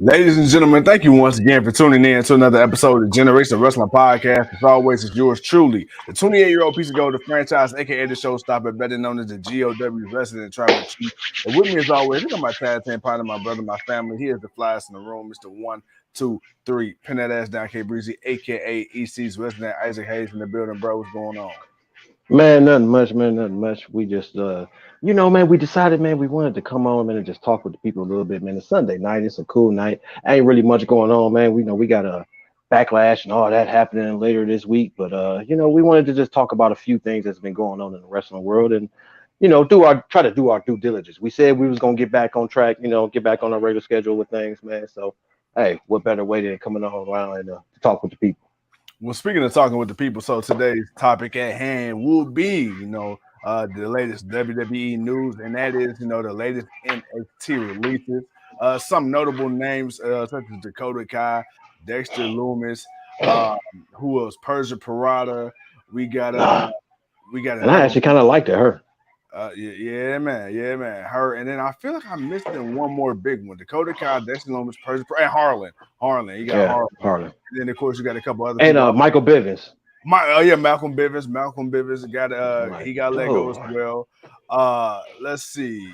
Ladies and gentlemen, thank you once again for tuning in to another episode of Generation Wrestling Podcast. As always, it's yours truly, the 28-year-old piece of gold of franchise, aka the showstopper, better known as the GOW's resident traveling chief. And with me, as always, I got my tag team partner, my brother, my family. He is the flyest in the room, Mr. 1, 2, 3, pin that ass down, K Breezy, aka EC's resident Isaac Hayes in the building, bro. What's going on? Man, nothing much, man, nothing much. We just, man, we decided, man, we wanted to come on, man, and just talk with the people a little bit, man. It's Sunday night. It's a cool night. Ain't really much going on, man. We know we got a backlash and all that happening later this week, but we wanted to just talk about a few things that's been going on in the wrestling world and, try to do our due diligence. We said we was gonna get back on track, get back on our regular schedule with things, man. So, hey, what better way than coming on around and to talk with the people? Well, speaking of talking with the people, so today's topic at hand will be, the latest WWE news, and that is, the latest NXT releases. Some notable names such as Dakota Kai, Dexter Loomis, who else? Persia Parada. We got And I another. actually kind of liked it, her. Yeah, man. Her, and then I feel like I'm missing one more big one: Dakota Kai, Dexter Loomis, Persia, and Harland. Harland, you got Harland. Harland. And then of course you got a couple other And people. Michael Bivens. Malcom Bivens. Malcom Bivens got he got let go as well. Let's see.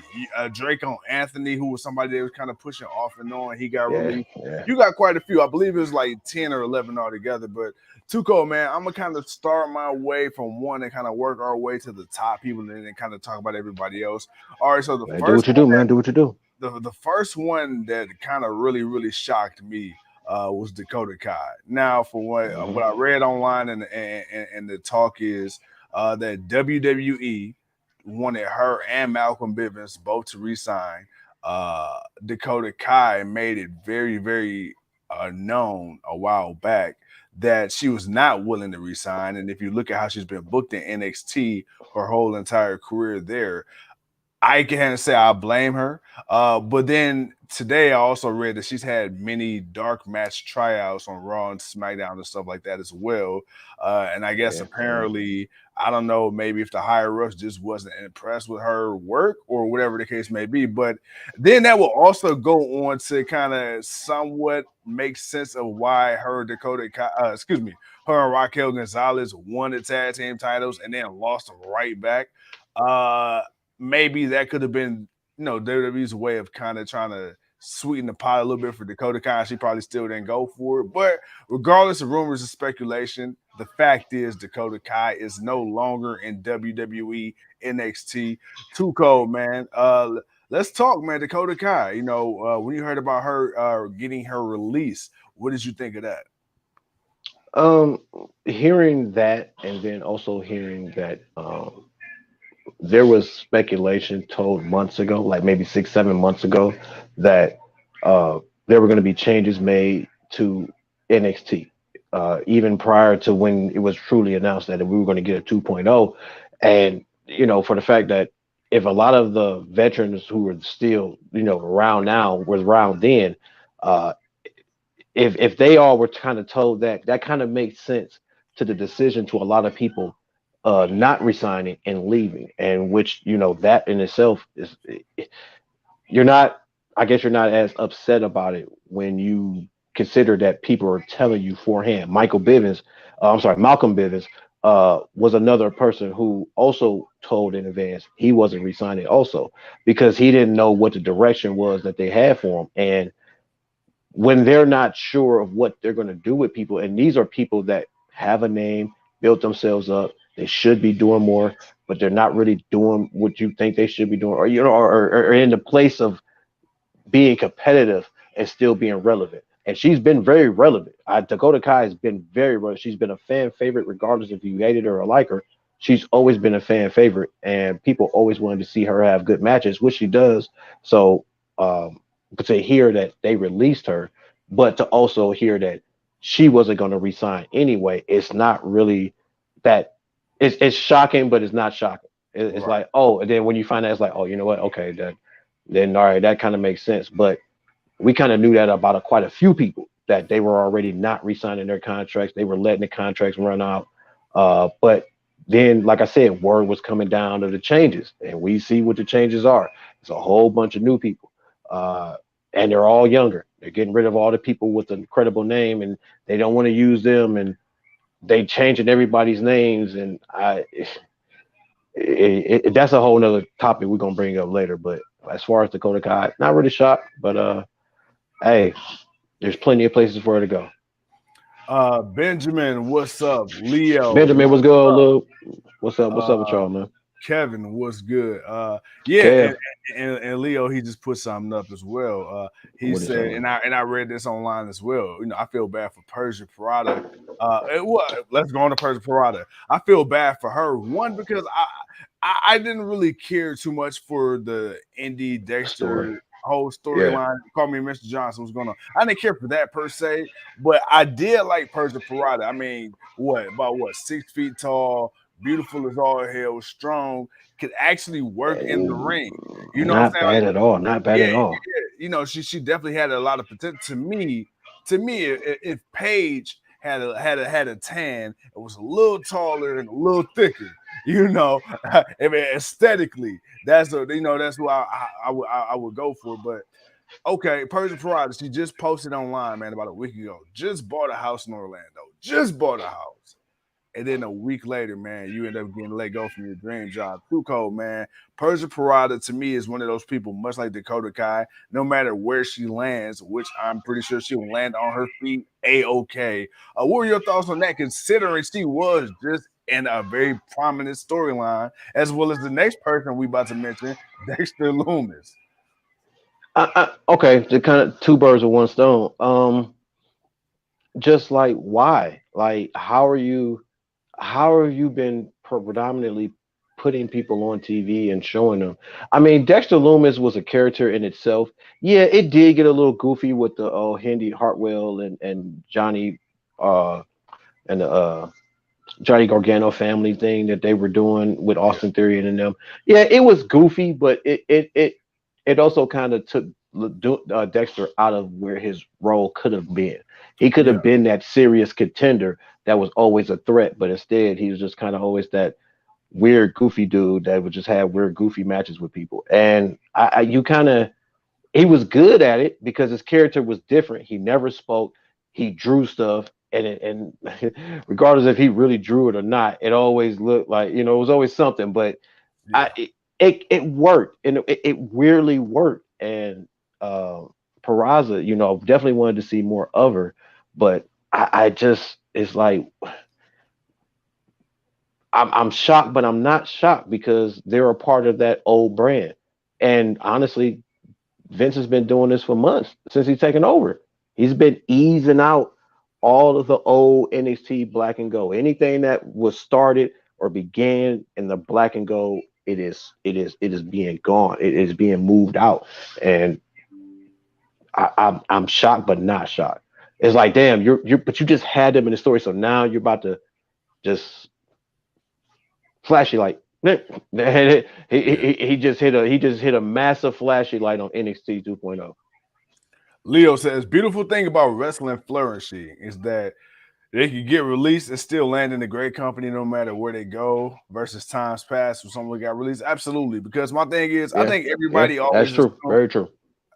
Drake on Anthony, who was somebody that was kind of pushing off and on. He got released. Yeah. You got quite a few. I believe it was like 10 or 11 altogether. But Tuco, man, I'm gonna kind of start my way from one and kind of work our way to the top people and then kind of talk about everybody else. All right, so the man, first do what you do, man. Do what you do. The first one that kind of really shocked me was Dakota Kai. Now, for what I read online and the talk is that WWE wanted her and Malcom Bivens both to resign. Dakota Kai made it very known a while back that she was not willing to resign. And if you look at how she's been booked in NXT her whole entire career there, I can't say I blame her. But then today I also read that she's had many dark match tryouts on Raw and SmackDown and stuff like that as well. And I guess apparently, I don't know, maybe if the higher ups just wasn't impressed with her work or whatever the case may be. But then that will also go on to kind of somewhat make sense of why her and Raquel Gonzalez won the tag team titles and then lost them right back. Maybe that could have been, WWE's way of kind of trying to sweeten the pot a little bit for Dakota Kai. She probably still didn't go for it. But regardless of rumors and speculation, the fact is Dakota Kai is no longer in WWE NXT. Too cold, man. Let's talk, man. Dakota Kai. When you heard about her getting her release, what did you think of that? Hearing that, and then also hearing that there was speculation told months ago, like maybe 6-7 months ago, that there were going to be changes made to NXT, even prior to when it was truly announced that we were going to get a 2.0. And, for the fact that if a lot of the veterans who are still, around now was around then, if they all were kind of told that kind of makes sense to the decision to a lot of people not resigning and leaving, and which that in itself is, you're not as upset about it when you consider that people are telling you forehand. Malcom Bivens was another person who also told in advance he wasn't resigning also because he didn't know what the direction was that they had for him. And when they're not sure of what they're going to do with people, and these are people that have a name, built themselves up, they should be doing more, but they're not really doing what you think they should be doing, or in the place of being competitive and still being relevant. And she's been very relevant. Dakota Kai has been very relevant. She's been a fan favorite, regardless if you hated her or like her. She's always been a fan favorite, and people always wanted to see her have good matches, which she does. So, but to hear that they released her, but to also hear that she wasn't going to resign anyway, it's not really that. It's shocking, but it's not shocking. It's right. Like, oh, and then when you find out, it's like, oh, you know what? Okay, then all right, that kind of makes sense. But we kind of knew that about quite a few people, that they were already not re-signing their contracts. They were letting the contracts run out. But then, like I said, word was coming down to the changes, and we see what the changes are. It's a whole bunch of new people, and they're all younger. They're getting rid of all the people with an incredible name, and they don't want to use them, and they changing everybody's names. And that's a whole nother topic we're gonna bring up later. But as far as Dakota Kai, not really shocked, but hey, there's plenty of places for her to go. Benjamin, what's up? Leo, Benjamin, what's what's good, up? Luke? What's up? What's up with Uh, y'all, man? Kevin, what's good? Yeah, Kev, and Leo, he just put something up as well. He what is said, saying? and I read this online as well. You know, I feel bad for Persia Parada. Let's go on to Persia Parada. I feel bad for her. One, because I didn't really care too much for the Indy Story. Dexter whole Yeah. storyline. Call me Mr. Johnson was going on. I didn't care for that per se, but I did like Persia Parada. I mean, about 6 feet tall, beautiful as all hell, strong, could actually work in the ring. You know what I'm Not saying? Like, bad at all. Not bad yeah, at all. yeah. You know, she definitely had a lot of potential. To me, if Paige had a tan, it was a little taller and a little thicker. You know, I mean, aesthetically, that's who I would go for. But okay, Persia Parada, she just posted online, man, about a week ago. Just bought a house in Orlando. Just bought a house. And then a week later, man, you end up getting let go from your dream job. Too cold, man. Persia Parada, to me, is one of those people, much like Dakota Kai, no matter where she lands, which I'm pretty sure she will land on her feet A-OK. What were your thoughts on that, considering she was just in a very prominent storyline, as well as the next person we about to mention, Dexter Lumis? Okay, the kind of two birds with one stone. Just like why? Like, how are you? How have you been predominantly putting people on TV and showing them? I mean, Dexter Loomis was a character in itself. Yeah, it did get a little goofy with the Handy Hartwell and Johnny uh and the Johnny Gargano family thing that they were doing with Yeah, Austin Theory and them. Yeah, it was goofy, but it also kind of took Dexter out of where his role could have been. He could yeah, have been that serious contender that was always a threat, but instead he was just kind of always that weird, goofy dude that would just have weird, goofy matches with people. And you kind of he was good at it because his character was different. He never spoke. He drew stuff, and regardless if he really drew it or not, it always looked like it was always something. But yeah. I it worked, and it weirdly worked. And Peraza, definitely wanted to see more of her, but I just it's like I'm shocked, but I'm not shocked because they're a part of that old brand. And honestly, Vince has been doing this for months since he's taken over. He's been easing out all of the old NXT black and gold. Anything that was started or began in the black and gold, it is being gone. It is being moved out. And I'm shocked, but not shocked. It's like, damn, but you just had them in the story, so now you're about to just flashy light. He just hit a massive flashy light on NXT 2.0. Leo says, beautiful thing about wrestling flourishing is that they can get released and still land in a great company no matter where they go versus times past when someone got released. Absolutely. Because my thing is, I Yeah, think yeah, everybody that's always true. assumes, Very true.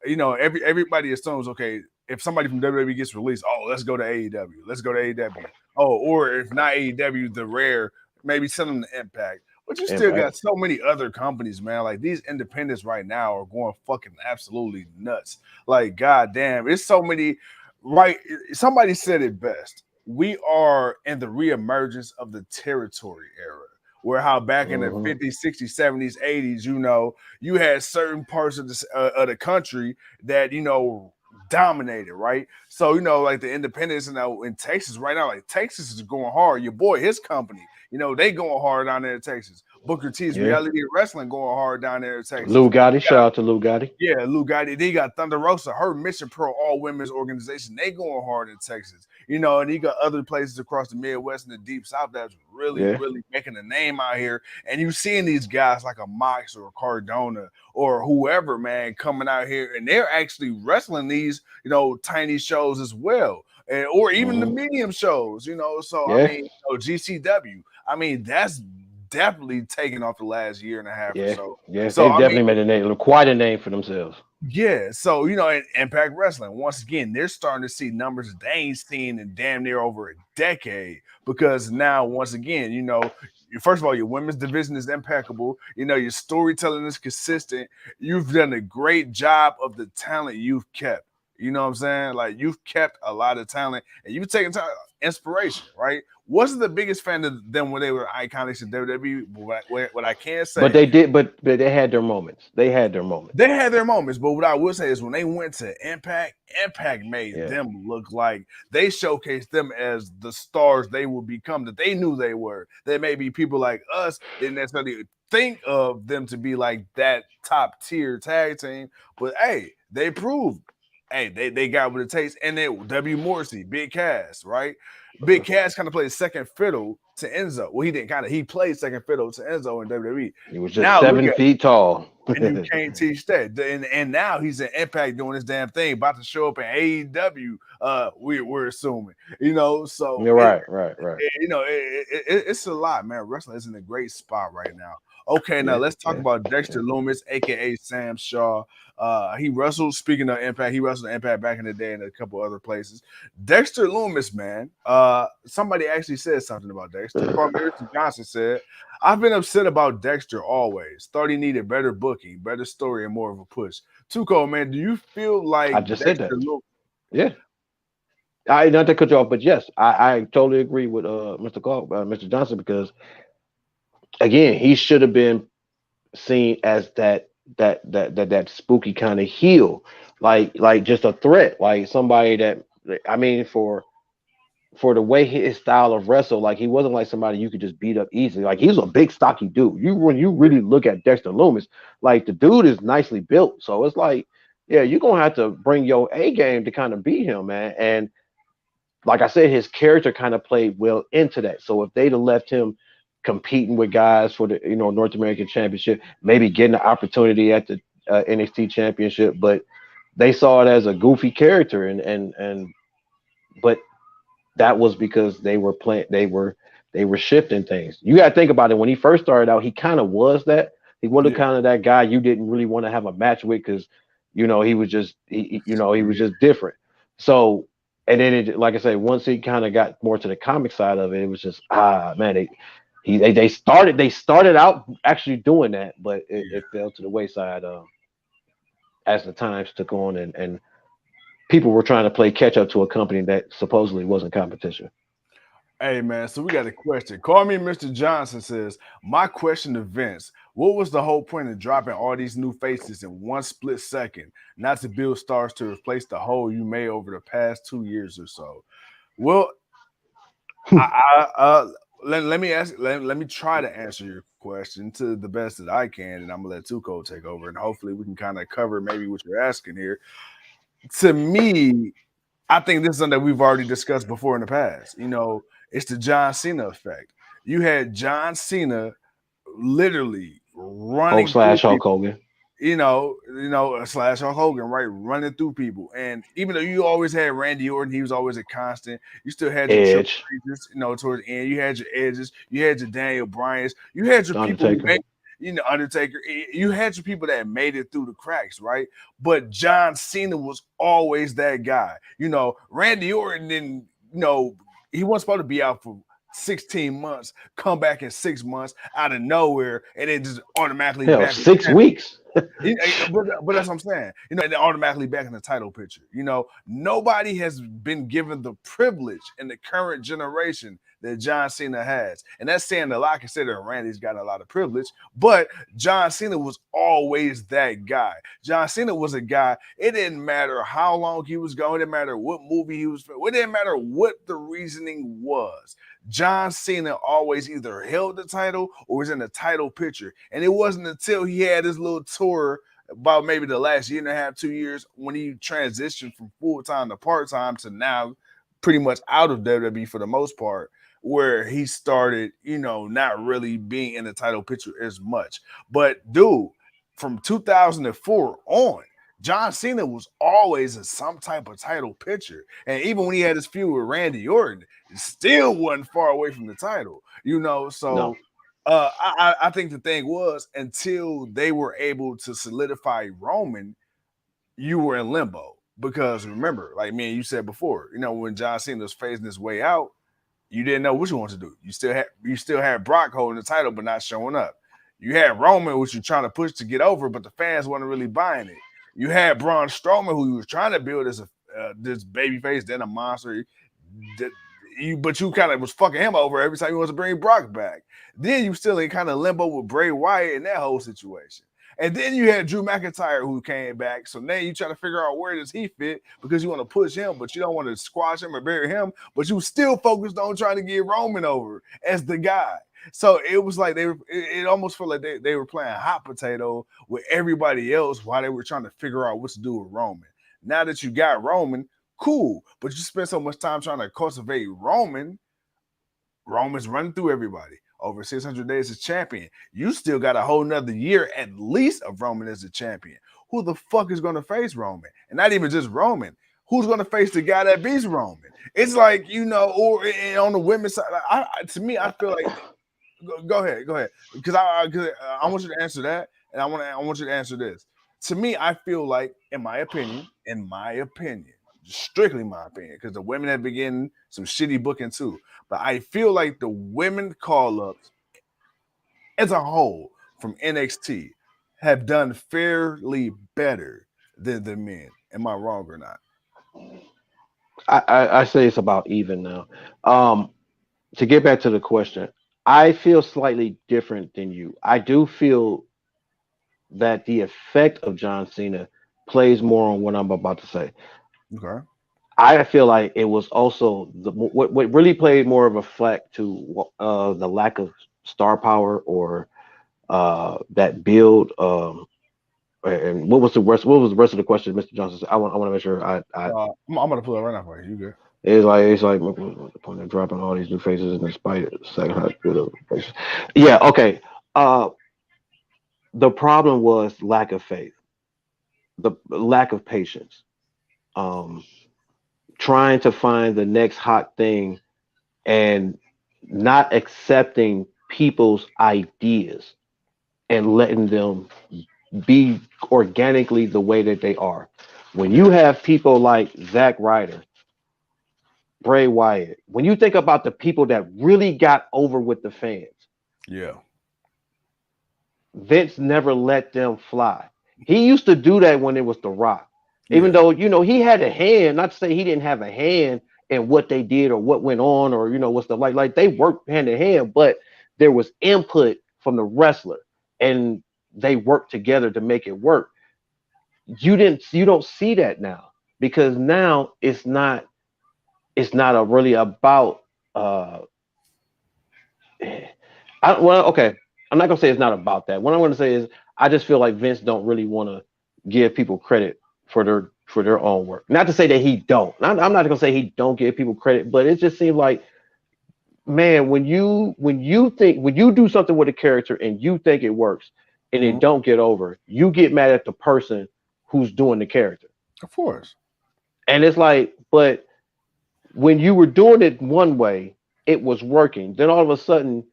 everybody assumes, okay, if somebody from WWE gets released, oh, let's go to AEW. Let's go to AEW. Oh, or if not AEW, the rare, maybe send them to Impact. But you still got Impact. so many other companies, man. Like these independents right now are going fucking absolutely nuts. Like, goddamn, it's so many. Right? Somebody said it best. We are in the reemergence of the territory era, where how back in the Hmm. 50s, 60s, 70s, 80s, you had certain parts of the country that dominated, right? So like the independents, in Texas right now, like Texas is going hard. Your boy, his company, they going hard down there in Texas. Booker T's Yeah. Reality Wrestling going hard down there in Texas. Lou Gotti. Shout out to Lou Gotti. Yeah, Lou Gotti. They got Thunder Rosa, her Mission Pro all women's organization. They going hard in Texas, and you got other places across the Midwest and the Deep South that's really, Yeah. really making a name out here. And you seeing these guys like a Mox or a Cardona or whoever, man, coming out here, and they're actually wrestling these, tiny shows as well, or even the Hmm. medium shows. So I Yeah. mean, GCW. I mean, that's definitely taken off the last year and a half or Yeah. so. Yeah. So They've I mean, definitely made a name, quite a name for themselves. Yeah, so in Impact Wrestling, once again, they're starting to see numbers that they ain't seen in damn near over a decade. Because now, once again, first of all, your women's division is impeccable. Your storytelling is consistent. You've done a great job of the talent you've kept. You know what I'm saying? Like you've kept a lot of talent and you've taken time, inspiration, right? Wasn't the biggest fan of them when they were iconics in WWE. But what I can But say, they did, but they had their moments. They had their moments. they had their moments, but what I will say is when they went to Impact, Impact made Yeah. them look like they showcased them as the stars they would become that they knew they were. That maybe people like us didn't necessarily think of them to be like that top tier tag team, but hey, they proved. Hey, they got what it takes. And then W. Morrissey, Big Cass, right? Big Cass kind of played second fiddle to Enzo. Well, he didn't he played second fiddle to Enzo in WWE. He was just Now look 7 feet tall. and you can't teach that. And now he's an Impact doing this damn thing, about to show up in AEW. We're assuming, so You're right, right, right. it's a lot, man. Wrestling is in a great spot right now. Okay, now Yeah, let's talk yeah, about yeah. Dexter Lumis, aka Sam Shaw. He wrestled. Speaking of Impact, he wrestled Impact back in the day and a couple other places. Dexter Lumis, man. Somebody actually said something about Dexter. Carl Johnson said, "I've been upset about Dexter always. Thought he needed better booking, better story, and more of a push." Tuco, man, do you feel I like just said Dexter that. Lumis? Yeah. I not to cut you off, but yes, I totally agree with Mr. Johnson, because again, he should have been seen as that spooky kind of heel, like just a threat, like somebody that, I mean, for the way his style of wrestle, like he wasn't like somebody you could just beat up easily. Like he's a big stocky dude. When you really look at Dexter Loomis, like the dude is nicely built. So it's like, yeah, you're gonna have to bring your A game to kind of beat him, man. And like I said, his character kind of played well into that. So if they'd have left him competing with guys for the North American Championship, maybe getting the opportunity at the NXT Championship, but they saw it as a goofy character, and but that was because they were shifting things. You got to think about it. When he first started out, he kind of was that. He was Yeah, kind of that guy you didn't really want to have a match with, because he was just he was just different. So, and then like I said, once he kind of got more to the comic side of it, it was just, man, they started out actually doing that, but it yeah. fell to the wayside as the times took on, and people were trying to play catch up to a company that supposedly wasn't competition. Hey man, so we got a question. Call me Mr. Johnson says, my question to Vince, what was the whole point of dropping all these new faces in one split second, not to build stars to replace the hole you made over the past 2 years or so? Well, let me ask let me try to answer your question to the best that I can, and I'm gonna let Tuco take over and hopefully we can kind of cover maybe what you're asking here. To me, I think this is something that we've already discussed before in the past. It's the John Cena effect. You had John Cena literally Hulk running through slash Hulk people, Hogan. slash Hulk Hogan, right? Running through people. And even though you always had Randy Orton, he was always a constant. You still had your Triple Edge, H's, towards the end. You had your Edges, you had your Daniel Bryans, you had your people who Undertaker. made, Undertaker. You had your people that made it through the cracks, right? But John Cena was always that guy. Randy Orton didn't, he wasn't supposed to be out for 16 months, come back in 6 months out of nowhere, and then just automatically Hell, back. 6 weeks. But that's what I'm saying. And they're automatically back in the title picture. Nobody has been given the privilege in the current generation that John Cena has. And that's saying a lot considering Randy's gotten a lot of privilege. But John Cena was always that guy. John Cena was a guy, it didn't matter how long he was going, it didn't matter what movie he was, it didn't matter what the reasoning was. John Cena always either held the title or was in the title picture. And it wasn't until he had his little tour about maybe the last year and a half, 2 years, when he transitioned from full time to part time to now pretty much out of WWE for the most part, where he started, not really being in the title picture as much. But dude, from 2004 on, John Cena was always in some type of title picture. And even when he had his feud with Randy Orton, it still wasn't far away from the title, No. So I think the thing was until they were able to solidify Roman, you were in limbo because remember, like me and you said before, when John Cena was phasing his way out, you didn't know what you wanted to do. You still had Brock holding the title but not showing up. You had Roman, which you're trying to push to get over, but the fans wasn't really buying it. You had Braun Strowman, who you was trying to build as a this babyface, then a monster. But you kind of was fucking him over every time you want to bring Brock back. Then you still in kind of limbo with Bray Wyatt in that whole situation. And then you had Drew McIntyre who came back. So now you try to figure out where does he fit because you want to push him, but you don't want to squash him or bury him. But you still focused on trying to get Roman over as the guy. So it was like it almost felt like they were playing hot potato with everybody else while they were trying to figure out what to do with Roman. Now that you got Roman, cool, but you spend so much time trying to cultivate Roman's running through everybody. Over 600 days as champion. You still got a whole nother year at least of Roman as a champion. Who the fuck is going to face Roman? And not even just Roman. Who's going to face the guy that beats Roman? It's like, or on the women's side, to me, I feel like, go ahead. Because I want you to answer that. And I want you to answer this. To me, I feel like, in my opinion, strictly my opinion, because the women have been getting some shitty booking too. But I feel like the women call-ups as a whole from NXT have done fairly better than the men. Am I wrong or not? I say it's about even now. To get back to the question, I feel slightly different than you. I do feel that the effect of John Cena plays more on what I'm about to say. Okay. I feel like it was also what really played more of a flack to the lack of star power or that build. And what was the rest? What was the rest of the question, Mr. Johnson? I want to make sure I'm gonna pull it right now for you. You good? It's like what's the point of dropping all these new faces in spite of the second half good of faces? Yeah. Okay. The problem was lack of faith, the lack of patience. Trying to find the next hot thing and not accepting people's ideas and letting them be organically the way that they are. When you have people like Zack Ryder, Bray Wyatt, when you think about the people that really got over with the fans, yeah, Vince never let them fly. He used to do that when it was The Rock. Even though, he had a hand, not to say he didn't have a hand in what they did or what went on or, what's the like they worked hand in hand, but there was input from the wrestler and they worked together to make it work. You don't see that now because now it's not really about okay. I'm not gonna say it's not about that. What I'm gonna say is I just feel like Vince don't really want to give people credit for their own work. Not to say that he don't. I'm not gonna say he don't give people credit, but it just seems like, man, when you do something with a character and you think it works and it don't get over, you get mad at the person who's doing the character. Of course. And it's like, but when you were doing it one way, it was working. Then all of a sudden,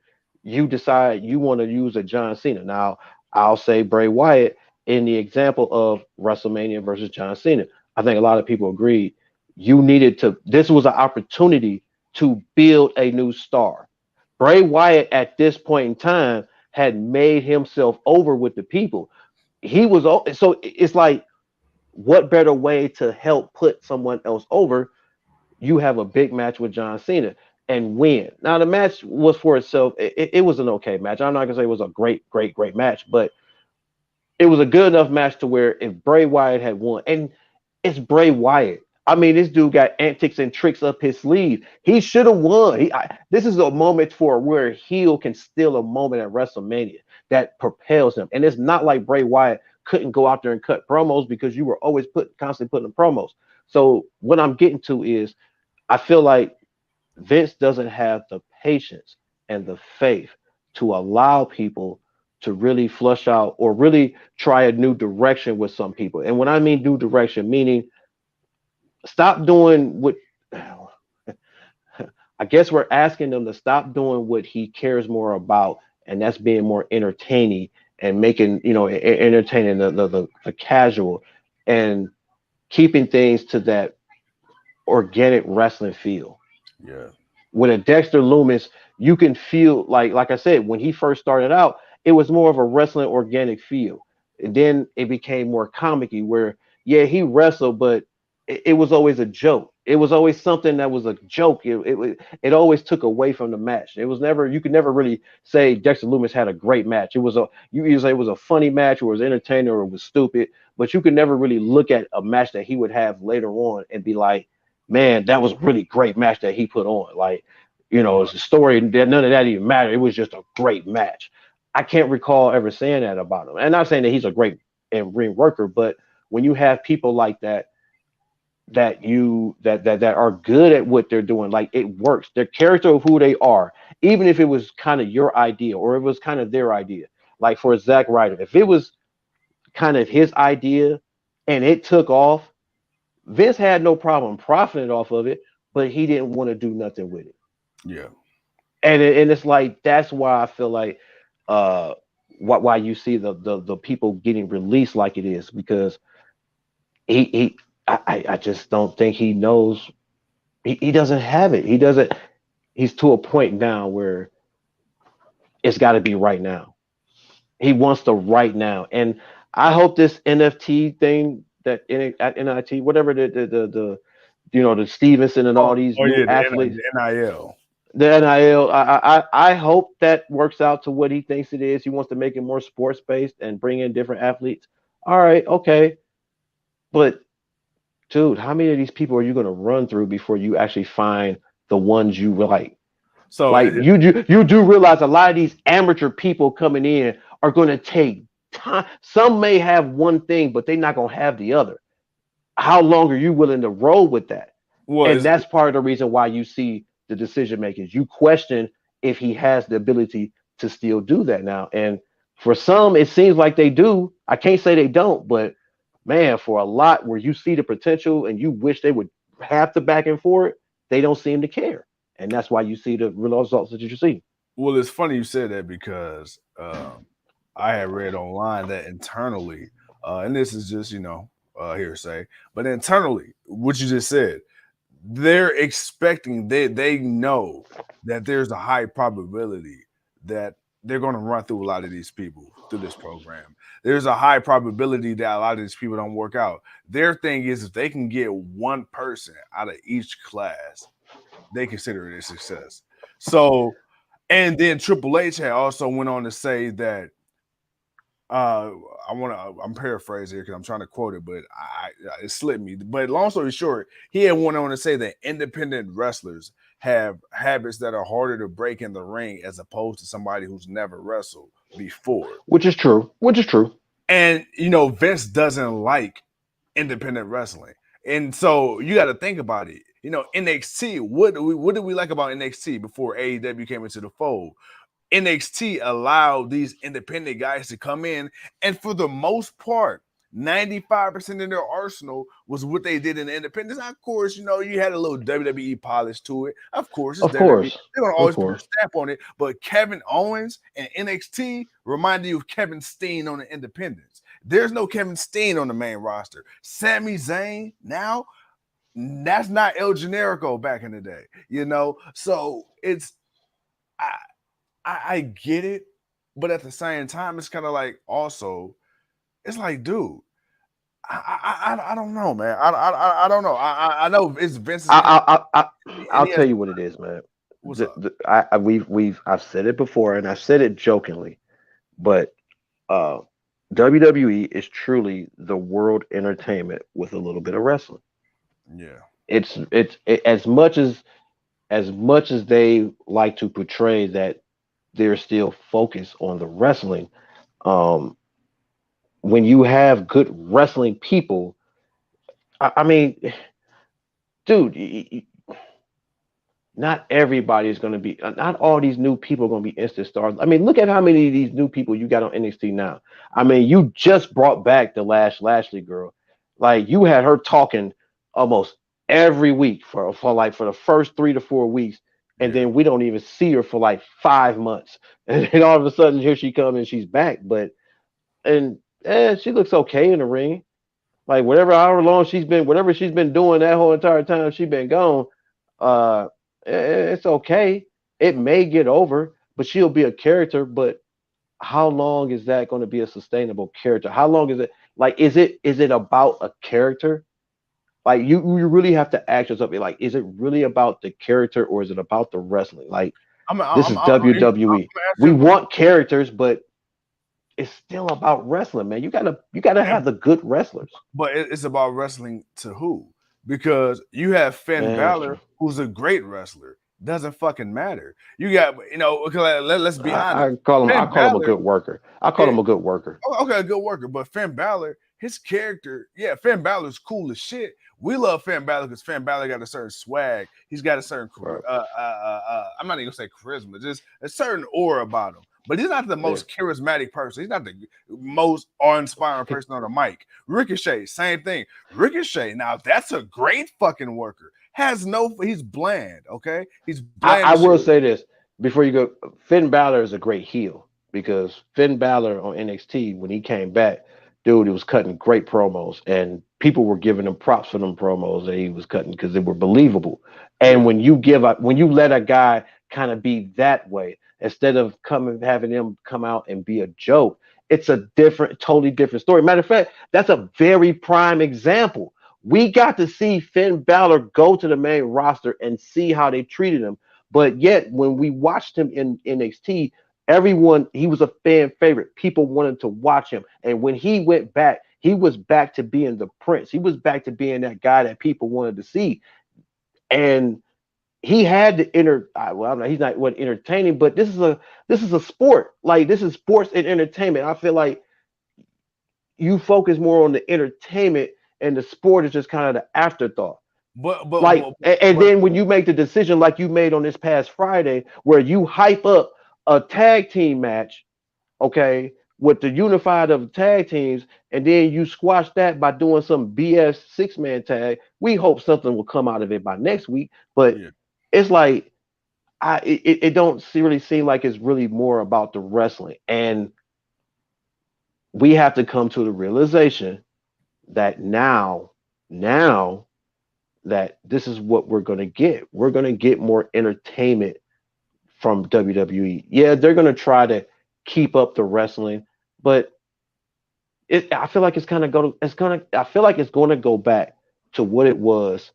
you decide you want to use a John Cena. Now, I'll say Bray Wyatt in the example of WrestleMania versus John Cena. I think a lot of people agreed this was an opportunity to build a new star. Bray Wyatt at this point in time had made himself over with the people. So it's like, what better way to help put someone else over? You have a big match with John Cena and win. Now the match was for itself. It was an okay match. I'm not gonna say it was a great match, but it was a good enough match to where if Bray Wyatt had won, and it's Bray Wyatt. I mean, this dude got antics and tricks up his sleeve. He should have won. This is a moment for where a heel can steal a moment at WrestleMania that propels him. And it's not like Bray Wyatt couldn't go out there and cut promos because you were always constantly putting promos. So what I'm getting to is I feel like Vince doesn't have the patience and the faith to allow people to really flush out or really try a new direction with some people. And when I mean new direction, meaning stop doing what I guess we're asking them to stop doing what he cares more about, and that's being more entertaining and making, entertaining the casual, and keeping things to that organic wrestling feel. Yeah. With a Dexter Loomis, you can feel like I said, when he first started out, it was more of a wrestling organic feel. And then it became more comicky where yeah, he wrestled, but it was always a joke. It was always something that was a joke. It always took away from the match. It was never you could never really say Dexter Loomis had a great match. It was a you either say it was a funny match or it was entertaining or it was stupid, but you could never really look at a match that he would have later on and be like, man, that was a really great match that he put on. Like, it's a story. None of that even mattered. It was just a great match. I can't recall ever saying that about him. And not saying that he's a great in ring worker, but when you have people like that that are good at what they're doing, like it works. Their character of who they are, even if it was kind of your idea or it was kind of their idea. Like for Zack Ryder, if it was kind of his idea and it took off, Vince had no problem profiting off of it, but he didn't want to do nothing with it. Yeah. And it's like that's why I feel like uh why you see the people getting released like it is because he I just don't think he knows he doesn't have it. He's to a point now where it's got to be right now. He wants the right now. And I hope this NFT thing that at NIT, whatever the the Stevenson and all these Oh new yeah, athletes, the NIL. the NIL, I hope that works out to what he thinks it is. He wants to make it more sports based and bring in different athletes. All right, okay. But dude, how many of these people are you going to run through before you actually find the ones you like? So Like you do realize a lot of these amateur people coming in are going to take time. Some may have one thing, but they're not going to have the other. How long are you willing to roll with that? well, And that's part of the reason why you see the decision makers. You question if he has the ability to still do that now. And for some, it seems like they do. I can't say they don't, but man, for a lot where you see the potential and you wish they would have the backing for it, they don't seem to care. And that's why you see the results that you see. well, it's funny you said that because I had read online that internally, and this is just hearsay, but internally, what you just said, they're expecting they know that there's a high probability that they're going to run through a lot of these people through this program. There's a high probability that a lot of these people don't work out. Their thing is if they can get one person out of each class, they consider it a success. So, and then Triple H had also went on to say that uh I'm paraphrasing here because I'm trying to quote it, but it slipped me. But long story short, he had went on to say that independent wrestlers have habits that are harder to break in the ring as opposed to somebody who's never wrestled before. Which is true. Which is true. And Vince doesn't like independent wrestling. And so you got to think about it. NXT, what did we like about NXT before AEW came into the fold? NXT allowed these independent guys to come in, and for the most part, 95% of their arsenal was what they did in the independents. Of course, you had a little WWE polish to it. Of course, it's Of WWE. course. They're gonna Of always put a course. stamp on it. But Kevin Owens and NXT reminded you of Kevin Steen on the independents. There's no Kevin Steen on the main roster. Sami Zayn now, that's not El Generico back in the day, So it's I get it, but at the same time, it's kind of like also, it's like, dude, I don't know, man. I don't know. I know it's Vince's hand, and I'll he has. tell you what it is, man. What's up? I've said it before, and I've said it jokingly, but uh, WWE is truly the world entertainment with a little bit of wrestling. Yeah, As much as they like to portray that they're still focused on the wrestling. Um, when you have good wrestling people, I mean, dude, not everybody is going to be, not all these new people are going to be instant stars. I mean, look at how many of these new people you got on NXT now. I mean, you just brought back the Lashley girl. Like, you had her talking almost every week for the first 3 to 4 weeks. And yeah. then we don't even see her for like 5 months. And then all of a sudden, here she comes and she's back. And she looks okay in the ring. Like whatever, however long whatever she's been doing that whole entire time she's been gone, uh, it's okay. It may get over, but she'll be a character. But how long is that going to be a sustainable character? How long is it? Like, is it about a character? Like you really have to ask yourself, like, is it really about the character or is it about the wrestling? Like, this is I'm WWE. We answering. want characters, but it's still about wrestling, man. You gotta have the good wrestlers. But it's about wrestling to who? Because you have Finn Yeah, that's true. Balor, who's a great wrestler. Doesn't fucking matter. You got, okay, let's be honest. I Finn call him a Balor, good worker. I call yeah, him a good worker. okay, a good worker. But Finn Balor, his character, yeah, Finn Balor's cool as shit. We love Finn Balor because Finn Balor got a certain swag. He's got a certain, Right. I'm not even gonna say charisma, just a certain aura about him. But he's not the Yeah. most charismatic person. He's not the most awe-inspiring person on the mic. Ricochet, same thing. Ricochet, now that's a great fucking worker. He's bland, okay? He's bland I as will shit. say this before you go. Finn Balor is a great heel because Finn Balor on NXT when he came back, dude, he was cutting great promos and people were giving him props for them promos that he was cutting because they were believable. And Yeah. when you let a guy kind of be that way instead of coming having him come out and be a joke, it's a totally different story. Matter of fact, that's a very prime example. We got to see Finn Balor go to the main roster and see how they treated him. But yet, when we watched him in NXT, he was a fan favorite. People wanted to watch him. And when he went back, he was back to being the prince. He was back to being that guy that people wanted to see. And he had the well, he's not what entertaining, but this is a sport. Like this is sports and entertainment. I feel like you focus more on the entertainment and the sport is just kind of the afterthought. But but Like, but, and but then when you make the decision like you made on this past Friday, where you hype up a tag team match, okay, with the unified of tag teams, and then you squash that by doing some BS 6-man tag. We hope something will come out of it by next week, but yeah. it's like it don't really seem like it's really more about the wrestling, and we have to come to the realization that now that this is what we're going to get. We're going to get more entertainment from WWE. Yeah, they're going to try to keep up the wrestling, but I feel like I feel like it's going to go back to what it was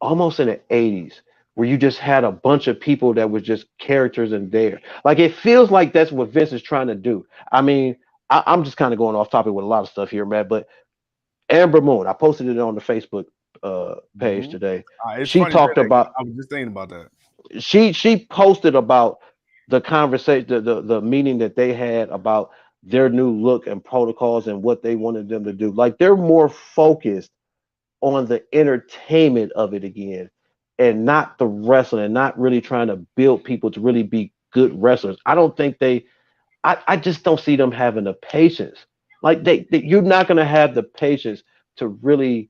almost in the 80s where you just had a bunch of people that were just characters in there. Like it feels like that's what Vince is trying to do. I mean, I'm just kind of going off topic with a lot of stuff here, man, but Amber Moon, I posted it on the Facebook page Mhm. today. It's She funny you said talked that 'cause about I was just thinking about that. she posted about the conversation, the meeting that they had about their new look and protocols and what they wanted them to do. Like they're more focused on the entertainment of it again and not the wrestling and not really trying to build people to really be good wrestlers. I don't think I just don't see them having the patience. Like you're not gonna have the patience to really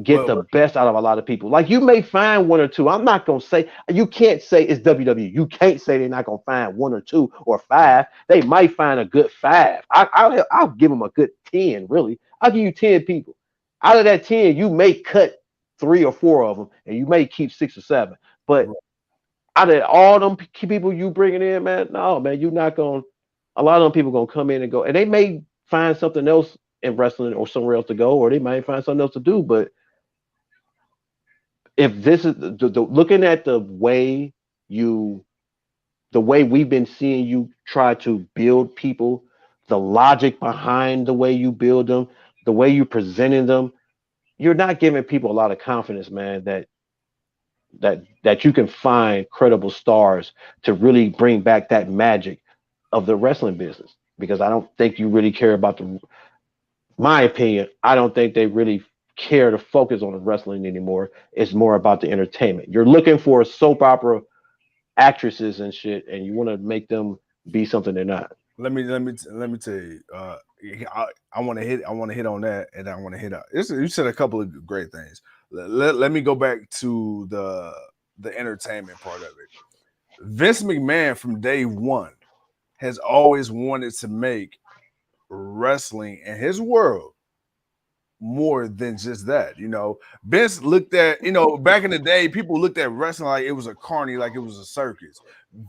get But, the but best out of a lot of people. Like you may find one or two. I'm not gonna say you can't say it's WWE. You can't say they're not gonna find one or two or five. They might find a good five. I'll give them a good 10. Really, I'll give you 10 people. Out of that 10, you may cut 3 or 4 of them, and you may keep 6 or 7. But out of all them people you bringing in, man, no, man, you're not gonna. A lot of them people gonna come in and go, and they may find something else in wrestling or somewhere else to go, or they might find something else to do, but if this is looking at you the way we've been seeing you try to build people, the logic behind the way you build them, the way you presenting them, you're not giving people a lot of confidence, man, that you can find credible stars to really bring back that magic of the wrestling business, because I don't think you really care about my opinion, I don't think they really care to focus on the wrestling anymore. It's more about the entertainment. You're looking for soap opera actresses and shit, and you want to make them be something they're not. let me tell you. I want to hit on that, and I want to hit. You said a couple of great things. Let me go back to the entertainment part of it. Vince McMahon from day one has always wanted to make wrestling in his world more than just that. Vince looked at, back in the day, people looked at wrestling like it was a carny, like it was a circus.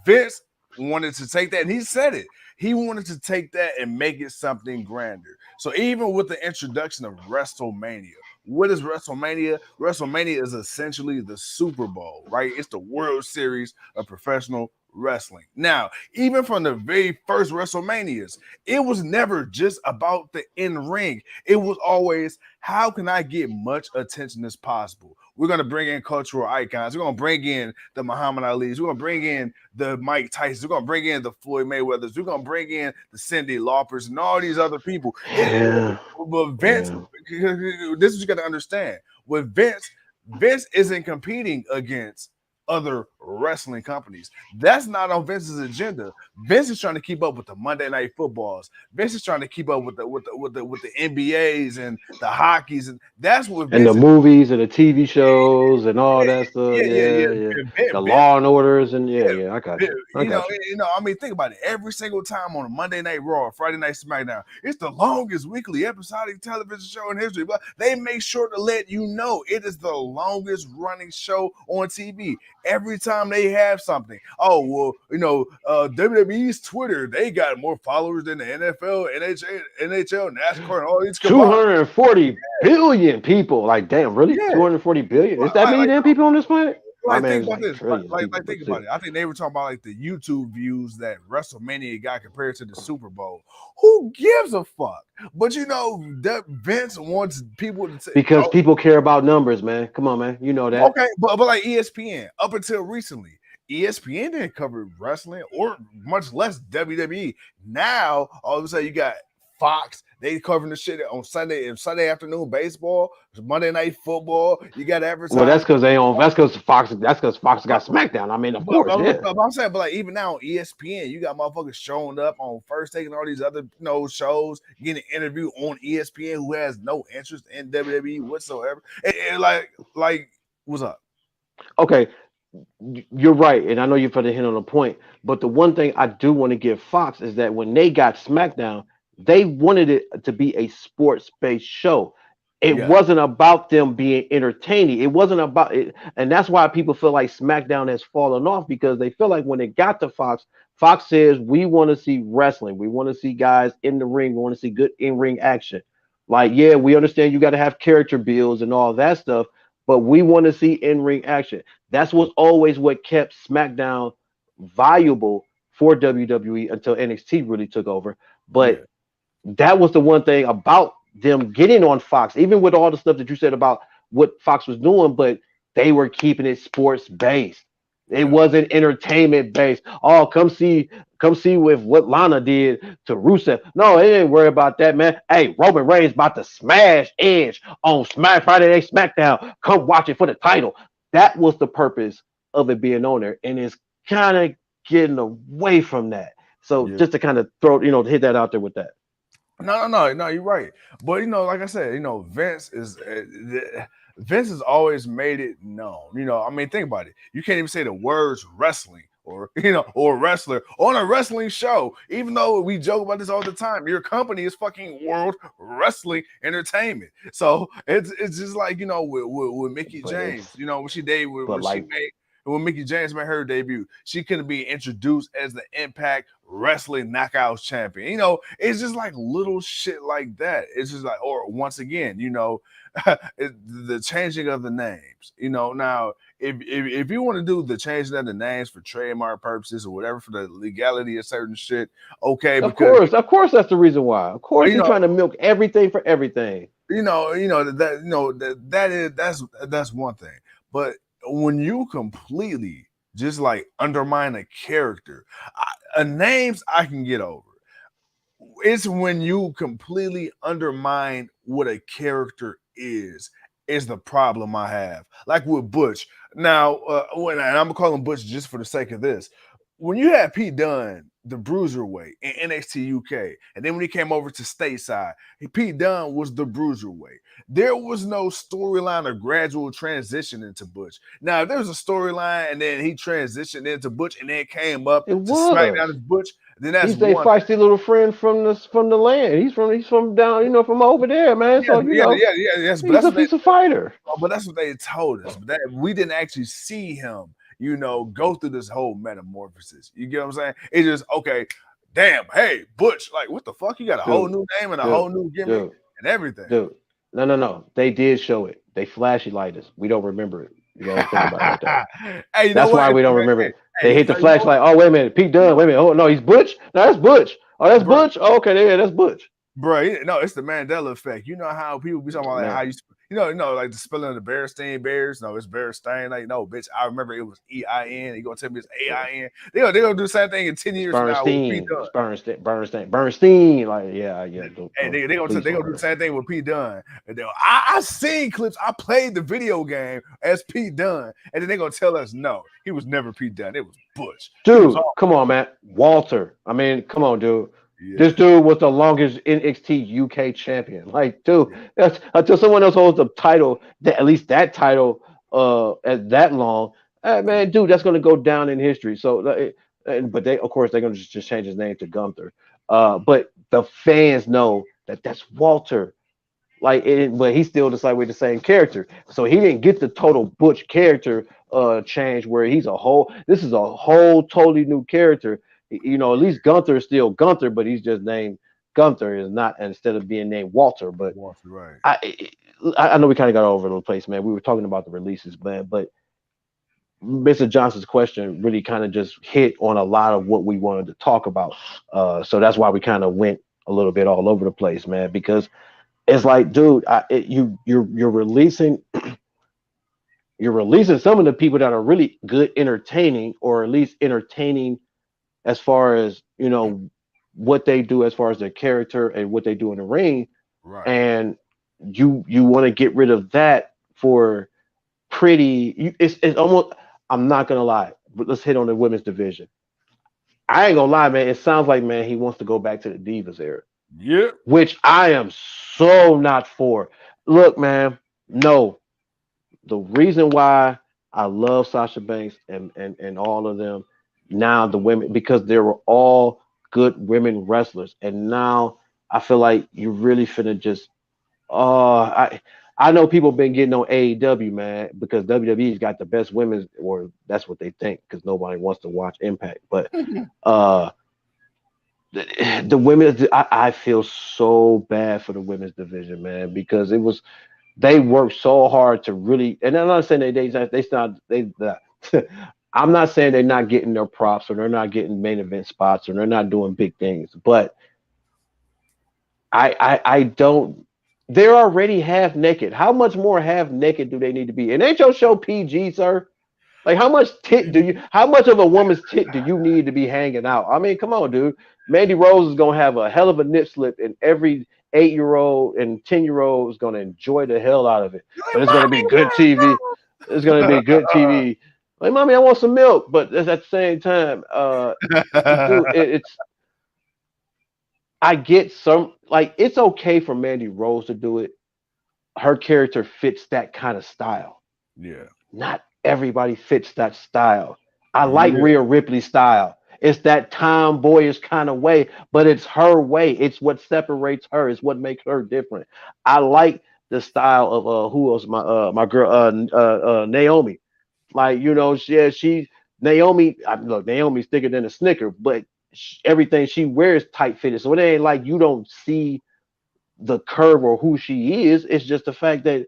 Vince wanted to take that, and he said it. He wanted to take that and make it something grander. So even with the introduction of WrestleMania, what is WrestleMania? WrestleMania is essentially the Super Bowl, right? It's the World Series of professional wrestling. Now, even from the very first WrestleManias, it was never just about the in-ring. It was always, how can I get much attention as possible? We're going to bring in cultural icons. We're going to bring in the Muhammad Ali's. We're going to bring in the Mike Tysons. We're going to bring in the Floyd Mayweathers. We're going to bring in the Cyndi Laupers and all these other people. But Vince, this is what you got to understand. With Vince isn't competing against other wrestling companies. That's not on Vince's agenda. Vince is trying to keep up with the Monday Night Footballs. Vince is trying to keep up with the NBAs and the hockeys, and that's what Vince and the movies and the TV shows and all that stuff. The Law and Orders and I got you. I mean, think about it. Every single time on a Monday Night Raw, Friday Night SmackDown, it's the longest weekly episodic television show in history. But they make sure to let you know it is the longest running show on TV. Every time they have something, WWE's Twitter, they got more followers than the NFL, NHL, NASCAR, and all these combined. 240 billion people. Like, damn, really? 240 billion? Is that many damn people on this planet? Think about this. Think about it. I think they were talking about like the YouTube views that WrestleMania got compared to the Super Bowl. Who gives a fuck? But that Vince wants people to say, because people care about numbers, man. Come on, man. You know that. Okay, but like ESPN, up until recently, ESPN didn't cover wrestling or much less WWE. Now all of a sudden you got Fox. They covering the shit on Sunday afternoon baseball, Monday Night Football. You got advertising. Well, that's because That's because Fox got SmackDown. I mean, of course. I'm saying, but like even now on ESPN, you got motherfuckers showing up on First Take and all these other shows, getting an interview on ESPN who has no interest in WWE whatsoever. And like, what's up? Okay, you're right, and I know you're trying to hit on a point. But the one thing I do want to give Fox is that when they got SmackDown, they wanted it to be a sports-based show. It wasn't about them being entertaining. It wasn't about it. And that's why people feel like SmackDown has fallen off, because they feel like when it got to Fox, Fox says, we want to see wrestling. We want to see guys in the ring. We want to see good in-ring action. Like, we understand you got to have character builds and all that stuff, but we want to see in-ring action. That's always what kept SmackDown valuable for WWE until NXT really took over. But that was the one thing about them getting on Fox, even with all the stuff that you said about what Fox was doing, but they were keeping it sports based. It wasn't entertainment based. Oh, come see with what Lana did to Rusev. No, they didn't worry about that, man. Hey, Roman Reigns about to smash Edge on Friday Night SmackDown. Come watch it for the title. That was the purpose of it being on there, and it's kind of getting away from that. So just to kind of hit that out there with that. No, you're right. But like I said, Vince has always made it known. I mean, think about it. You can't even say the words wrestling or wrestler on a wrestling show, even though we joke about this all the time. Your company is fucking World Wrestling Entertainment. So it's just like with Mickie James, when she when Mickie James made her debut, she couldn't be introduced as the Impact Wrestling Knockouts champion. It's just like little shit like that. It's just like, or once again, the changing of the names. Now if you want to do the changing of the names for trademark purposes or whatever, for the legality of certain shit, okay. Of course, that's the reason why. Of course, you're trying to milk everything for everything. That's one thing, but when you completely just like undermine a character, names I can get over. It's when you completely undermine what a character is the problem I have. Like with Butch. Now, and I'm gonna call him Butch just for the sake of this. When you had Pete Dunne, the Bruiserweight in NXT UK, and then when he came over to stateside, Pete Dunne was the Bruiserweight. There was no storyline or gradual transition into Butch. Now, if there was a storyline and then he transitioned into Butch and then came up to SmackDown as Butch, then that's He's a one. feisty little friend from the land. He's from down, from over there, man. Yeah, So yes. But he's that's a what they. he's a fighter. But that's what they told us. But that we didn't actually see him, go through this whole metamorphosis. You get what I'm saying? It's just okay. Damn, hey, Butch, like what the fuck? You got a whole Dude, new name and a dude, whole new gimmick dude, and everything. dude. No. They did show it. They flashy light us. We don't remember it. You gotta think about it like that. Hey, you know That's what? why Hey, we don't remember hey, it. They hit the you know, flashlight. Oh, wait a minute. Pete Dunne. Wait a minute. Oh, no, he's Butch. No, that's Butch. Oh, that's bro, Butch. Oh, okay, yeah, that's Butch. bro, no, it's the Mandela effect. You know how people be talking about like how Man, like the spelling of the Bearstein Bears. No, it's Bearstein. Like, no, bitch, I remember it was EIN. You gonna tell me it's yeah. AIN? They gonna do the same thing in 10 It's years from now with Pete Dunne. Bernstein. Like, yeah. Hey, Please they don't gonna do hurt the us. same thing with Pete Dunne. And I seen clips. I played the video game as Pete Dunne, and then they gonna tell us no, he was never Pete Dunne. It was Butch. He was Dude, all come on, man. Walter. I mean, come on, dude. This yeah. dude was the longest NXT UK champion. Like, dude, Yeah. that's until someone else holds the title, at least that title, at that long. Man, dude, that's gonna go down in history. So, but they, of course, they're gonna just change his name to Gunther. But the fans know that that's Walter. Like, but he still decided with the same character, so he didn't get the total Butch character change where he's a whole. This is a whole totally new character. At least Gunther is still Gunther, but he's just named Gunther is not instead of being named Walter. But Walter, right. I know we kind of got all over the place, man. We were talking about the releases, man, but Mr. Johnson's question really kind of just hit on a lot of what we wanted to talk about. So that's why we kind of went a little bit all over the place, man, because it's like, dude, you're releasing some of the people that are really good entertaining, or at least entertaining as far as what they do as far as their character and what they do in the ring, Right. and you want to get rid of that for it's almost. I'm not gonna lie, but let's hit on the women's division. I ain't gonna lie, man. It sounds like, man, he wants to go back to the Divas era, Yep. which I am so not for. Look, man, no. The reason why I love Sasha Banks and all of them now, the women, because they were all good women wrestlers, and now I feel like you really finna just. I know people been getting on AEW, man, because WWE's got the best women's, or that's what they think, because nobody wants to watch Impact. But uh the women, I feel so bad for the women's division, man, because they worked so hard to really, and I'm not saying I'm not saying they're not getting their props, or they're not getting main event spots, or they're not doing big things, but I don't. They're already half naked. How much more half naked do they need to be? And ain't your show PG, sir? Like, how much tit do you? How much of a woman's tit do you need to be hanging out? I mean, come on, dude. Mandy Rose is gonna have a hell of a nip slip, and every 8-year-old and 10-year-old is gonna enjoy the hell out of it. You're But like, it's gonna be good TV. It's gonna be good TV. Like, mommy, I want some milk, but at the same time, dude, it's. I get some, like, it's okay for Mandy Rose to do it. Her character fits that kind of style. yeah. Not everybody fits that style. I like Yeah. Rhea Ripley's style. It's that tomboyish kind of way, but it's her way. It's what separates her. It's what makes her different. I like the style of who else? My girl Naomi. Like, she Naomi. Look, Naomi's thicker than a Snicker, but everything she wears tight fitted. So it ain't like you don't see the curve or who she is. It's just the fact that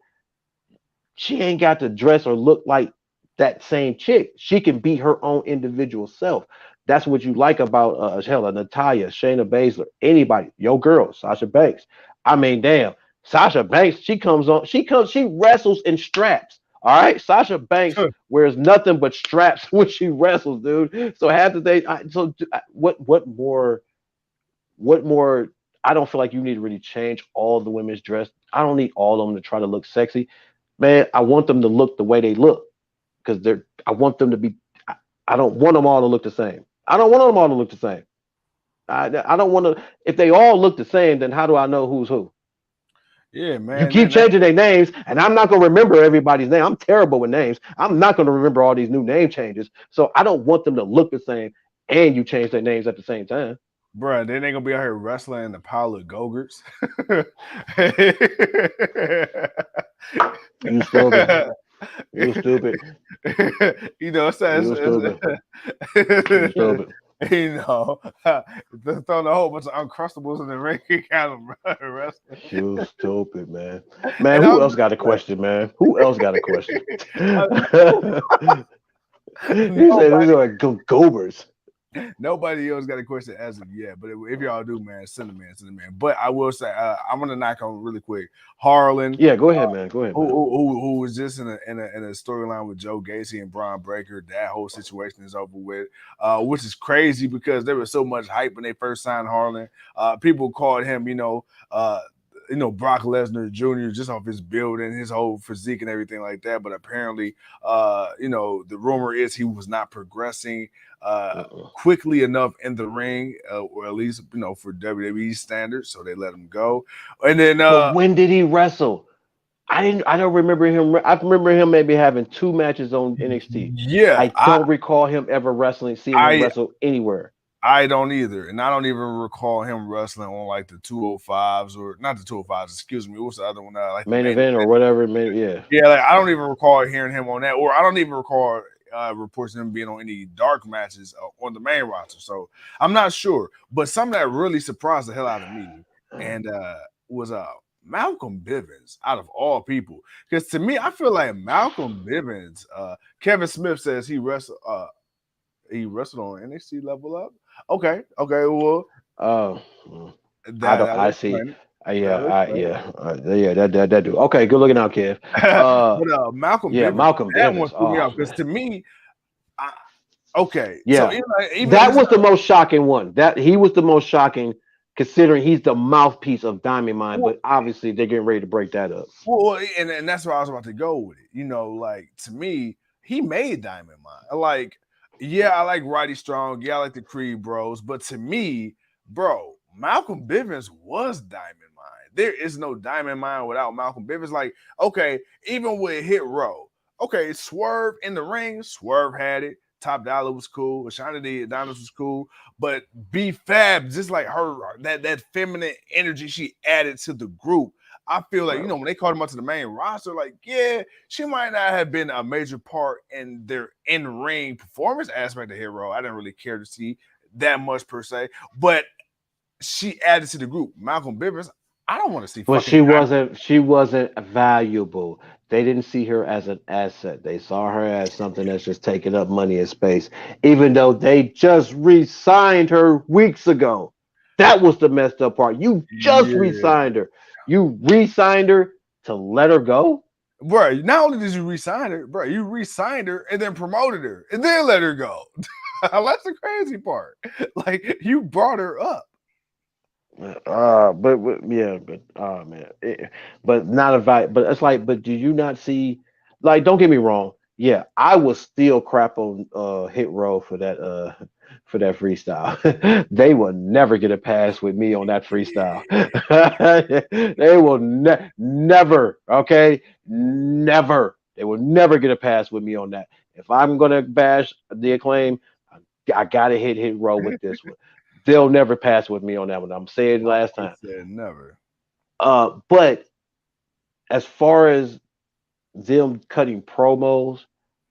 she ain't got to dress or look like that same chick. She can be her own individual self. That's what you like about hell, Natalia, Shayna Baszler, anybody, your girl, Sasha Banks. I mean, damn, Sasha Banks, she wrestles in straps. All right, Sasha Banks wears nothing but straps when she wrestles, dude. So half the day, what more? I don't feel like you need to really change all the women's dress. I don't need all of them to try to look sexy, man. I want them to look the way they look, because I want them to be. I don't want them all to look the same. I don't want them all to look the same. I don't want to. If they all look the same, then how do I know who's who? Yeah, You man. keep changing their names, and I'm not gonna remember everybody's name. I'm terrible with names. I'm not gonna remember all these new name changes. So I don't want them to look the same. and you change their names at the same time. Bruh, then they gonna be out here wrestling in the pile of Gogurts. You stupid. You stupid. You know, You stupid. You stupid. you know, throwing a whole bunch of uncrustables in the ring, kind of wrestling. You stupid, man. Man, And who I'm else just got a like, question, man? Who else got a question? uh, He said these nobody. are like goobers. Nobody else got a question as of yet, but if y'all do, man, send them in, send them in. But I will say, I'm gonna knock on really quick. Harlan, Yeah, go ahead, man. Go ahead, man. who was just in a storyline with Joe Gacy and Braun Breaker. That whole situation is over with, which is crazy because there was so much hype when they first signed Harlan. People called him, Brock Lesnar Jr. just off his build and his whole physique and everything like that. But apparently, the rumor is he was not progressing quickly enough in the ring, or at least for WWE standards. So they let him go. And then, But when did he wrestle? I don't remember him. I remember him maybe having 2 matches on NXT. yeah, I don't recall him ever wrestling, seeing him I wrestle anywhere. I don't either, and I don't even recall him wrestling on like the 205s or not the 205s. Excuse me, what's the other one? Like the Main main event or event. whatever. Yeah. Yeah, like I don't even recall hearing him on that, or I don't even recall reports of him being on any dark matches on the main roster. So I'm not sure. But something that really surprised the hell out of me and was Malcolm Bivens, out of all people, because to me, I feel like Malcolm Bivens. Kevin Smith says he wrestled on NXT Level Up. Okay, well Oh, I that don't. that'll I see. explain it. Yeah, That'll explain it. yeah. That do. Okay, good looking out, Kev. But Malcolm Yeah, Bivens, Malcolm that one Bivens. threw me Oh off because man. to me, okay, so Yeah, even though that he's was not, the most shocking one. That he was the most shocking, considering he's the mouthpiece of Diamond Mine. well, But obviously, they're getting ready to break that up. and that's where I was about to go with it. Like to me, he made Diamond Mine. Like, yeah, I like Roddy Strong. Yeah, I like the Creed Bros. But to me, bro, Malcolm Bivens was Diamond Mine. There is no Diamond Mine without Malcolm Bivens. Like, okay, even with Hit Row, okay, Swerve in the ring, Swerve had it. Top Dollar was cool. Ashana Adonis was cool. But B Fab, just like her, that feminine energy she added to the group. I feel like, when they called him up to the main roster, like, yeah, she might not have been a major part in their in-ring performance aspect of Hero. I didn't really care to see that much per se, but she added to the group. Malcolm Bivens, I don't want to see But fucking she wasn't valuable. They didn't see her as an asset. They saw her as something that's just taking up money and space. Even though they just re-signed her weeks ago. That was the messed up part. You just yeah. re-signed her. You re-signed her to let her go? Bro, not only did you re-sign her, bro, you re-signed her and then promoted her and then let her go. That's the crazy part. Like, you brought her up. Man, but not a value. But it's like, but do you not see? Like, don't get me wrong. Yeah, I was still crap on Hit Row for that freestyle. They will never get a pass with me on that freestyle. They will never. Okay, never. They will never get a pass with me on that. If I'm gonna bash the Acclaim, I gotta Hit Row with this one. They'll never pass with me on that one. I'm saying it last He time. said never. But as far as them cutting promos,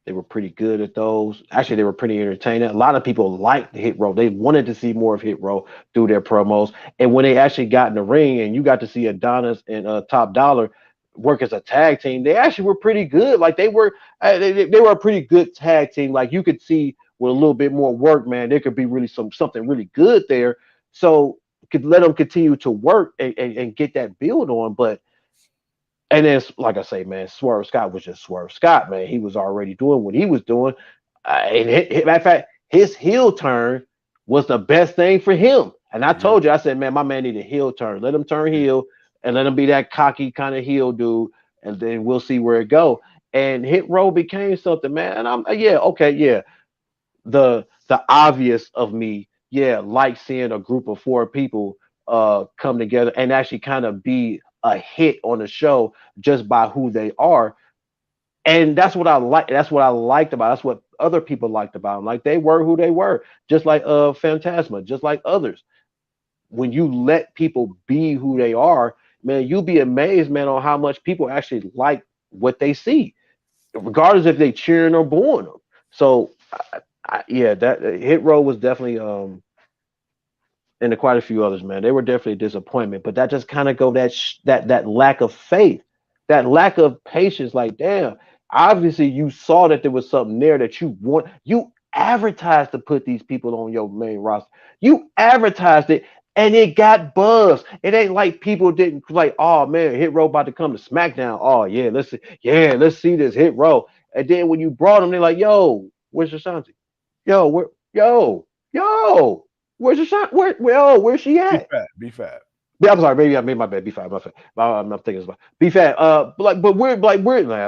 they were pretty good at those. Actually, they were pretty entertaining. A lot of people liked Hit Row. They wanted to see more of Hit Row through their promos. And when they actually got in the ring and you got to see Adonis and Top Dollar work as a tag team, they actually were pretty good. Like they were a pretty good tag team. Like you could see with a little bit more work, man, there could be really something really good there. So could let them continue to work and get that build on. But and then, like I say, man, Swerve Scott was just Swerve Scott, man. He was already doing what he was doing. Matter of fact, his heel turn was the best thing for him. And I Yeah. told you, I said, man, my man need a heel turn. Let him turn heel and let him be that cocky kind of heel dude, and then we'll see where it go. And Hit Row became something, man. And I'm yeah, okay, yeah. The obvious of me, yeah, like seeing a group of 4 people come together and actually kind of be a hit on the show just by who they are. And that's what I like. That's what I liked about. That's what other people liked about them. Like they were who they were, just like Phantasma, just like others. When you let people be who they are, man, you'll be amazed, man, on how much people actually like what they see, regardless if they cheering or booing them. So, yeah, that Hit Row was definitely and quite a few others, man. They were definitely a disappointment. But that just kind of go that lack of faith, that lack of patience. Like, damn, obviously you saw that there was something there that you want. You advertised to put these people on your main roster. You advertised it, and it got buzz. It ain't like people didn't like, oh man, Hit Row about to come to SmackDown. Oh let's see this Hit Row. And then when you brought them, they're like, yo, where's Ashanti? Yo, yo, where's the shot? Where's she Be at? fat, be fat. Yeah, I'm sorry, maybe I made my bad. B5, my bad. I'm thinking it's about B5.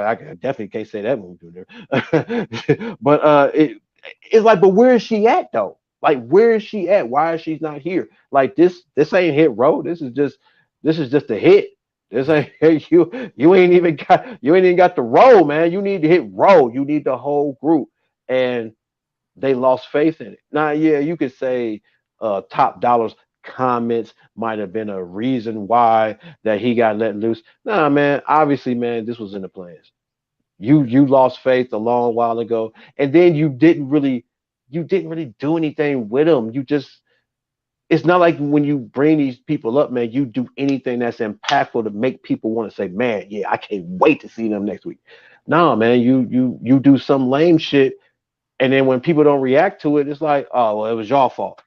I definitely can't say that when we do there. But it's like, but where is she at though? Like, where is she at? Why is she not here? Like this ain't Hit Row. This is just a hit. This ain't you ain't even got the role, man. You need to Hit Row. You need the whole group. And they lost faith in it. Now, yeah, you could say Top Dollar's comments might have been a reason why that he got let loose. Nah, man, obviously, man, this was in the plans. You lost faith a long while ago, and then you didn't really do anything with them. You just it's not like when you bring these people up, man, you do anything that's impactful to make people want to say, man, yeah, I can't wait to see them next week. No, man, you do some lame shit, and then when people don't react to it, it's like, oh, well, it was your fault.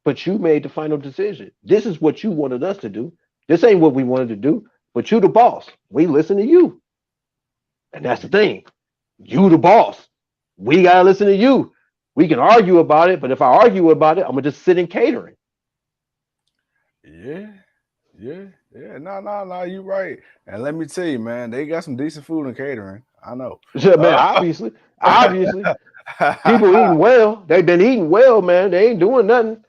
But you made the final decision. This is what you wanted us to do. This ain't what we wanted to do. But you the boss. We listen to you. And that's the thing. You the boss. We gotta listen to you. We can argue about it, but if I argue about it, I'm gonna just sit in catering. Yeah, yeah. No. You right. And let me tell you, man, they got some decent food and catering. I know. Yeah, man, obviously, people eating well. They've been eating well, man. They ain't doing nothing.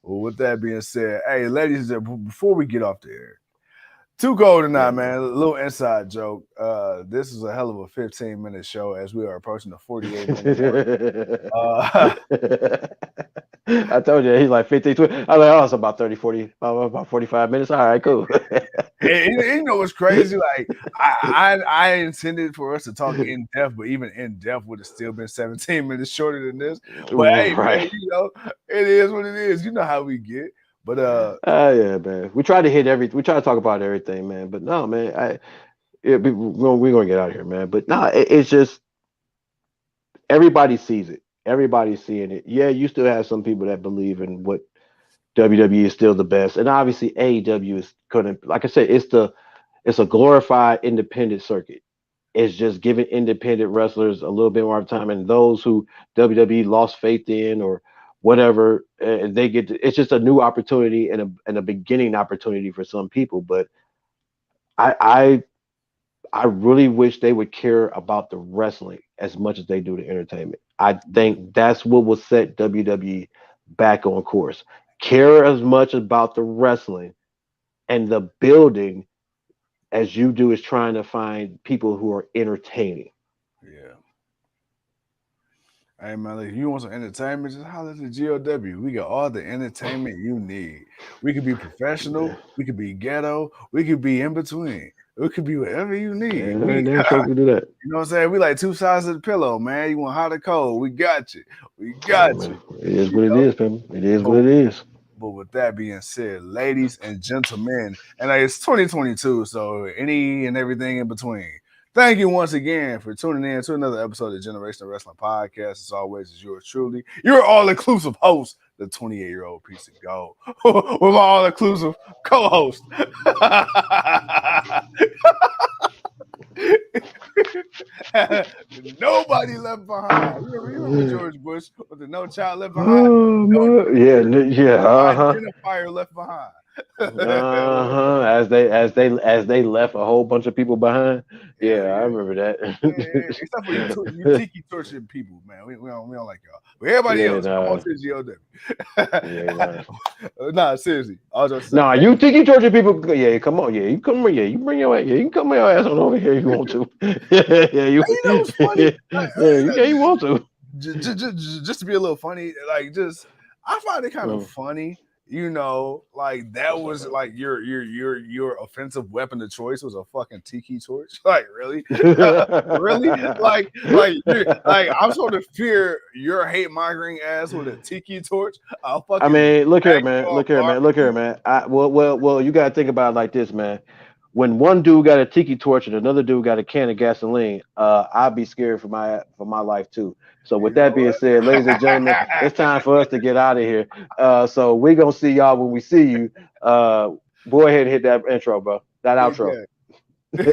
Well, with that being said, hey, ladies and gentlemen, before we get off the air, too cold tonight, Yeah, man. man. A little inside joke. This is a hell of a 15-minute show as we are approaching the 48-minute mark. I told you he's like 50, 20. I was like, oh, it's about 30, 40, about 45 minutes. All right, cool. And you know what's crazy? Like I intended for us to talk in depth, but even in depth would have still been 17 minutes shorter than this. But hey, man, Right. it is what it is. You know how we get. But Yeah, man. We try to talk about everything, man. But no, man. We're gonna get out of here, man. But no, it's just everybody sees it. Everybody's seeing it. Yeah, you still have some people that believe in what WWE is still the best, and obviously AEW is couldn't. Like I said, it's a glorified independent circuit. It's just giving independent wrestlers a little bit more time, and those who WWE lost faith in or whatever, they get. It's just a new opportunity and a beginning opportunity for some people. But I, I I really wish they would care about the wrestling as much as they do the entertainment. I think that's what will set WWE back on course. Care as much about the wrestling and the building as you do is trying to find people who are entertaining. yeah. Hey man, if you want some entertainment, just holler at the GOW. We got all the entertainment you need. We could be professional, we could be ghetto, we could be in between. It could be whatever you need. And damn sure can do that. You know what I'm saying? We like two sides of the pillow, man. You want hot or cold? We got you. We Hey, got you. man, it is You what it know. is, man. It is what But it is. but with that being said, ladies and gentlemen, and it's 2022, so any and everything in between. Thank you once again for tuning in to another episode of Generational Wrestling Podcast. As always, is yours truly, your all-inclusive host, the 28-year-old piece of gold, with my all-inclusive co-host. Nobody left behind. You remember George Bush with the No Child Left Behind? Oh No, man, yeah, yeah, no uh huh. identifier left behind. As they left a whole bunch of people behind. Yeah, Yeah, I yeah. remember Except for you, that. you tiki torturing people, man. We don't like y'all. But everybody Yeah, else, come on nah, to the yeah, GLW. nah. Nah, seriously. All just saying, Nah, man. you think you torture people? Yeah, come on, yeah, you come, yeah, you bring your, yeah, you can come your ass on over here if you want to. Yeah, you, You know what's funny? yeah, you want to. Just to be a little funny, like just I find it kind of Mm. funny, like that was like your offensive weapon of choice was a fucking tiki torch. Like really, really, like I'm supposed to fear your hate mongering ass with a tiki torch. I'll I fucking mean, look here, bang man. you on Look here, man. Look here, barbecue. man. Well. You gotta think about it like this, man. When one dude got a tiki torch and another dude got a can of gasoline, I'd be scared for my life too. So with You that know being said, ladies and gentlemen, it's time for us to get out of here. So we gonna see y'all when we see you. Go ahead and hit that intro, bro. That what? outro. Yeah.